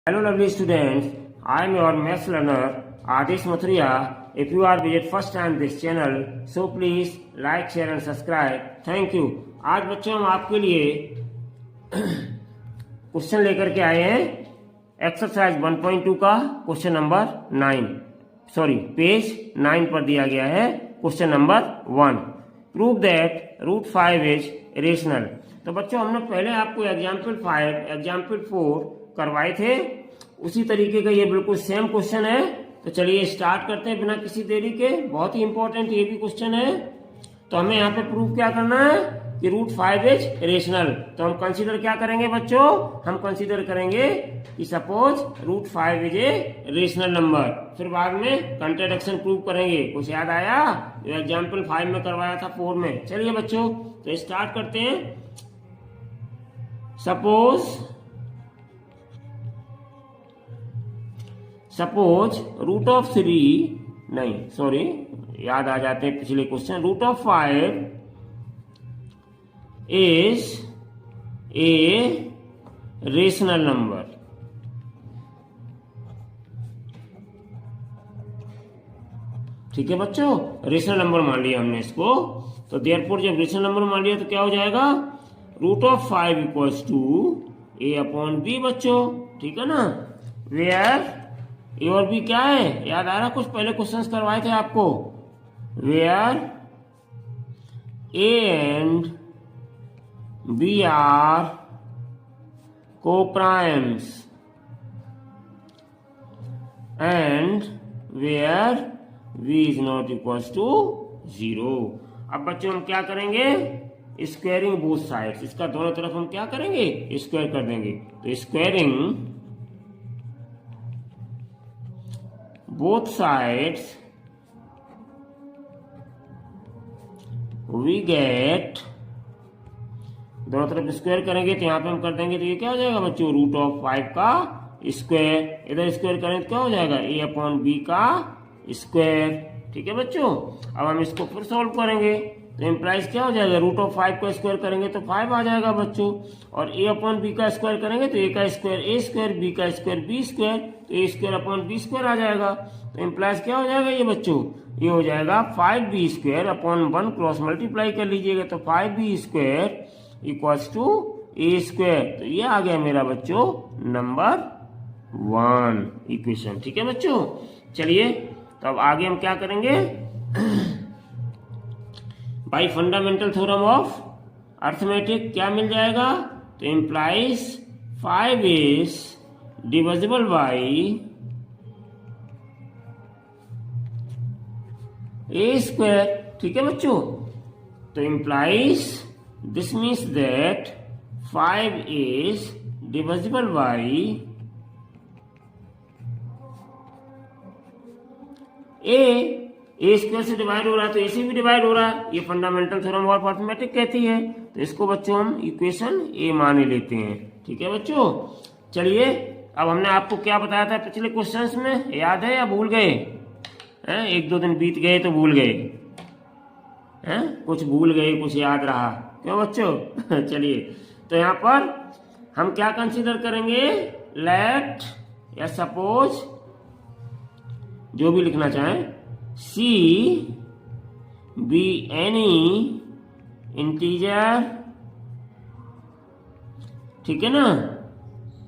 Hello lovely students, I am your maths learner Adish Mathuriya. If you are visit first time this channel, so please like, share and subscribe. Thank you. आज बच्चों हम आपके लिए question लेकर के आए हैं एक्सरसाइज 1.2 का क्वेश्चन नंबर 9 पेज 9 पर दिया गया है question number 1। Prove that root 5 is rational. तो बच्चों हमने पहले आपको एग्जाम्पल 5 एग्जाम्पल 4 करवाए थे, उसी तरीके का ये बिल्कुल सेम क्वेश्चन है। तो चलिए स्टार्ट करते हैं बिना किसी देरी के। बहुत ही इंपॉर्टेंट ये भी क्वेश्चन है। तो हमें यहाँ पे प्रूव क्या करना है कि रूट 5 इज रेशनल। तो हम कंसीडर क्या करेंगे बच्चों, हम कंसीडर करेंगे कि suppose root 5 is a rational number. फिर बाद में कंट्राडिक्शन प्रूव करेंगे। कुछ याद आया जो एग्जाम्पल 5 में करवाया था 4 में। चलिए बच्चों तो स्टार्ट करते हैं। सपोज रूट ऑफ 3 नहीं सॉरी याद आ जाते हैं पिछले question. Root of 5 is a rational number. ठीक है बच्चों, रेशनल नंबर मान लिया हमने इसको। तो देयरफॉर जब रेशनल नंबर मान लिया तो क्या हो जाएगा, root of 5 equals to a upon b बच्चों। ठीक है ना, वेयर ए और बी क्या है, याद आ रहा, कुछ पहले क्वेश्चंस करवाए थे आपको। Where A and B are coprimes and where v is not equals to 0। अब बच्चों हम क्या करेंगे, स्क्वायरिंग बोथ साइड्स। इसका दोनों तरफ हम क्या करेंगे, स्क्वायर कर देंगे। तो squaring both sides we get, दोनों तरफ स्क्वायर करेंगे तो यहाँ पे हम कर देंगे तो ये क्या हो जाएगा बच्चों, रूट ऑफ 5 का स्क्वायर। इधर स्क्वायर करेंगे तो क्या हो जाएगा, ए अपॉन बी का स्क्वायर। ठीक है बच्चों, अब हम इसको फिर सॉल्व करेंगे तो इम्प्लाइज क्या हो जाएगा, रूट ऑफ 5 का स्क्वायर करेंगे तो 5 आ जाएगा बच्चों। और ए अपॉन बी का स्क्वायर करेंगे तो ए का स्क्वायर ए स्क्वायर, बी का स्क्वायर बी स्क्वायर, तो ए स्क्वायर अपॉन बी स्क्वायर आ जाएगा। तो इम्प्लाइज क्या हो जाएगा ये बच्चों, ये हो जाएगा 5b square upon 1 cross multiply कर लीजिएगा तो 5b square equals to a square. तो ये आ गया मेरा बच्चों नंबर 1 इक्वेशन। ठीक है बच्चों, चलिए तो अब आगे हम क्या करेंगे, by fundamental theorem of arithmetic क्या मिल जाएगा, तो implies 5 is divisible by A square. ठीक है बच्चों, तो implies this means that 5 is divisible by A square से डिवाइड हो रहा है तो ए से भी डिवाइड हो रहा है। ये फंडामेंटल थ्योरम ऑफ अर्थमेटिक कहती है। तो इसको बच्चों हम इक्वेशन ए मान लेते हैं। ठीक है बच्चों, चलिए अब हमने आपको क्या बताया था पिछले क्वेश्चंस में, याद है या भूल गए हैं? 1-2 दिन बीत गए तो भूल गए हैं, कुछ भूल गए कुछ याद रहा, क्यों बच्चों? चलिए तो यहाँ पर हम क्या कंसीडर करेंगे, लेट या सपोज जो भी लिखना चाहें, सी बी एनी इंटीजर। ठीक है ना,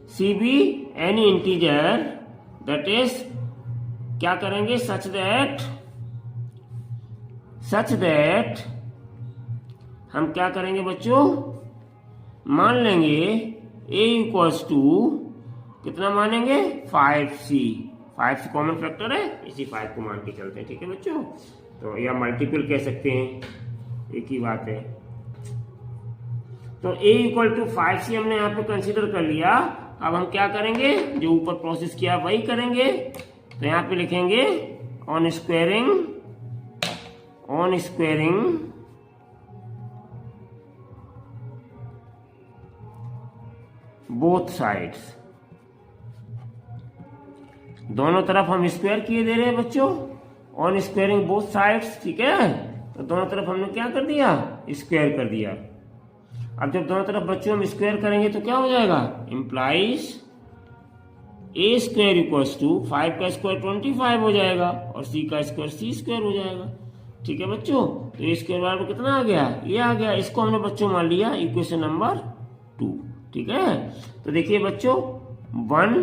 c be any integer that is क्या करेंगे, सच दैट हम क्या करेंगे बच्चों, मान लेंगे a इक्वल्स टू कितना मानेंगे, 5c। 5 से कॉमन फैक्टर है, इसी 5 को मान के चलते हैं। ठीक है बच्चों, तो या मल्टीपल कह सकते हैं, एक ही बात है। तो a इक्वल टू 5c हमने यहाँ पे कंसीडर कर लिया। अब हम क्या करेंगे, जो ऊपर प्रोसेस किया वही करेंगे। तो यहाँ पे लिखेंगे ऑन स्क्वेयरिंग बोथ साइड्स। दोनों तरफ हम स्क्वायर किए दे रहे हैं बच्चों, ऑन स्क्वायरिंग बोथ साइड्स। ठीक है, तो दोनों तरफ हमने क्या कर दिया, स्क्वायर कर दिया। अब जब दोनों तरफ बच्चों हम स्क्वायर करेंगे तो क्या हो जाएगा, implies a square equals to 5 का स्क्वायर 25 हो जाएगा और सी का स्क्वायर सी स्क्वायर हो जाएगा। ठीक है बच्चों, तो ए स्क्वायर बराबर कितना आ गया, ये आ गया। इसको हमने बच्चों मान लिया इक्वेशन नंबर 2। ठीक है, तो देखिए बच्चों 1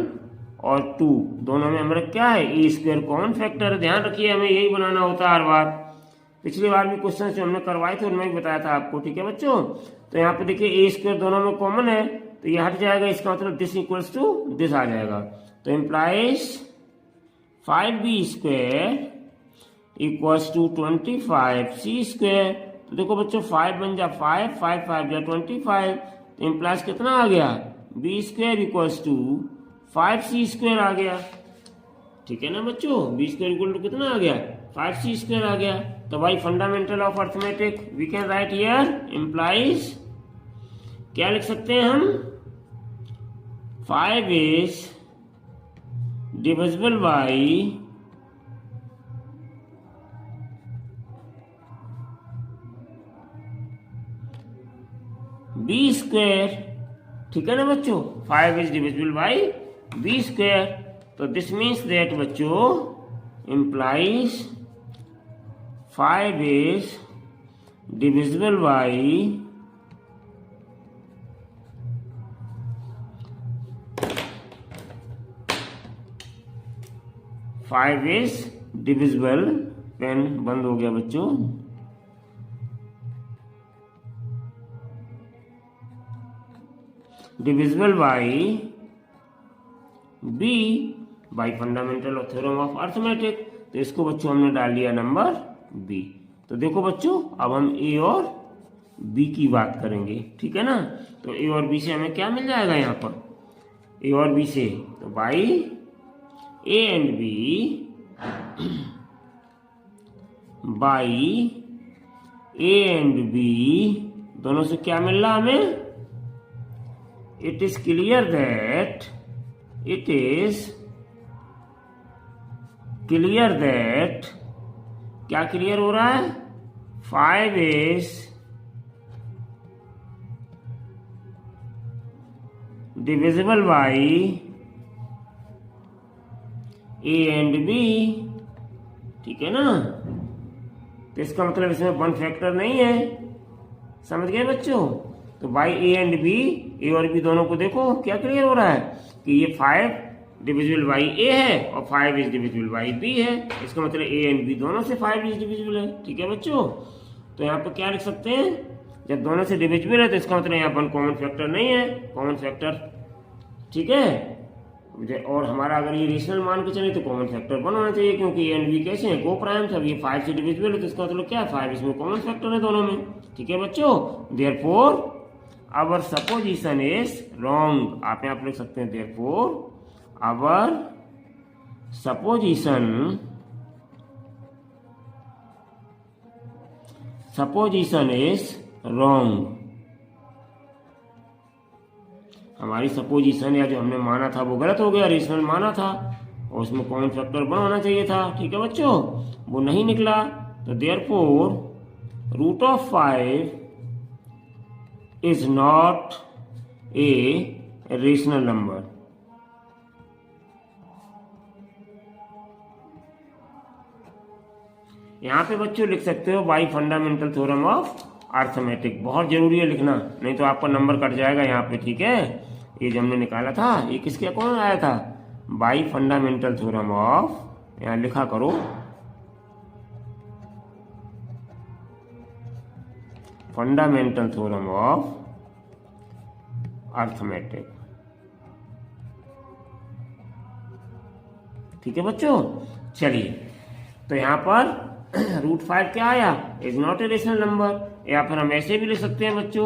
और 2 दोनों में हमारा क्या है, ए स्क्वायर कॉमन फैक्टर है। ध्यान रखिए हमें यही बनाना होता है हर बार। पिछली बार भी क्वेश्चन जो हमने करवाए थे उनमें भी बताया था आपको। ठीक है बच्चों, तो यहाँ पे देखिए ए स्क्वायर दोनों में कॉमन है तो ये हट जाएगा, इसका मतलब दिस इक्वल्स टू दिस आ जाएगा। तो implies 5b square equals to 25c square. तो देखो बच्चों 5 बन जा 5, 5 5 जा 25, तो इम्प्लाइज कितना आ गया, b square equals to 5c square आ गया। ठीक है ना बच्चों, b स्क्वायर इक्वल टू कितना आ गया, 5c स्क्वायर आ गया। तो भाई fundamental of arithmetic we can write here implies, क्या लिख सकते हैं हम, 5 is divisible by b square. ठीक है ना बच्चों, 5 is divisible by b square. तो दिस मीन्स दैट बच्चों implies 5 is divisible by 5 is divisible, pen बंद हो गया बच्चों, divisible by b by fundamental of theorem of arithmetic. तो इसको बच्चों हमने डाल लिया नंबर b। तो देखो बच्चों अब हम a और b की बात करेंगे। ठीक है ना, तो a और b से हमें क्या मिल जाएगा यहाँ पर, a और b से, तो by a and b by a and b दोनों से क्या मिल रहा हमें, it is clear that, it is clear that, क्या क्लियर हो रहा है, 5 is divisible by a and b। ठीक है ना, तो इसका मतलब इसमें 1 फैक्टर नहीं है, समझ गए बच्चों। तो बाई ए एंड बी, ए और बी दोनों को देखो क्या क्लियर हो रहा है कि ये 5 डिविजिबल बाई ए है और 5 इज डिविजिबल बाई बी है। इसका मतलब ए एंड बी दोनों से 5 इज डिविजिबल है। ठीक है बच्चों, तो यहाँ पर क्या लिख सकते हैं, जब दोनों से डिविजिबल है तो इसका मतलब यहाँ पर कॉमन फैक्टर नहीं है, कॉमन फैक्टर। ठीक है, और हमारा अगर ये रेशनल मान के चले तो कॉमन फैक्टर 1 होना चाहिए, क्योंकि ए एंड बी कैसे हैं, को प्राइम था, ये 5 से डिविजिबल है तो इसका मतलब क्या है, 5 इसमें कॉमन फैक्टर है दोनों में। ठीक है बच्चों, therefore our supposition is wrong. आप यहाँ पर लिख सकते हैं therefore our supposition is wrong. हमारी सपोजिशन या जो हमने माना था वो गलत हो गया, रेशनल माना था और उसमें कॉमन फैक्टर 1 होना चाहिए था। ठीक है बच्चों, वो नहीं निकला, तो therefore root of 5 is not a rational number. यहां पे बच्चों लिख सकते हो by fundamental theorem of arithmetic, बहुत जरूरी है लिखना, नहीं तो आपका नंबर कट जाएगा यहाँ पे। ठीक है, ये जो हमने निकाला था ये किसके कौन आया था, बाई फंडामेंटल थ्योरम ऑफ, यहाँ लिखा करो फंडामेंटल थ्योरम ऑफ अर्थमेटिक। ठीक है बच्चों, चलिए तो यहाँ पर रूट 5 क्या आया, is not a rational number, या फिर हम ऐसे भी लिख सकते हैं बच्चों,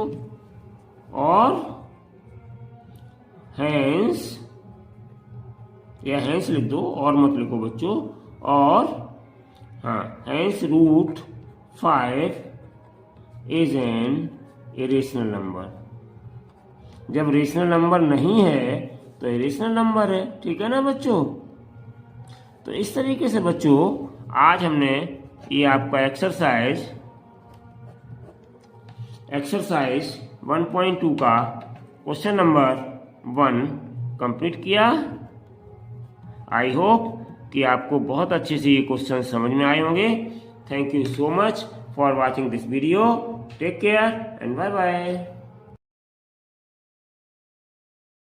और हैंस, या हैंस लिख दो और मत लिखो बच्चों, और हाँ hence root 5 is an irrational number. जब रेशनल नंबर नहीं है तो इरेशनल नंबर है। ठीक है ना बच्चों, तो इस तरीके से बच्चों आज हमने ये आपका एक्सरसाइज 1.2 का क्वेश्चन नंबर 1 कंप्लीट किया। आई होप कि आपको बहुत अच्छे से ये क्वेश्चन समझ में आए होंगे। Thank you so much for watching this video. Take care and bye bye.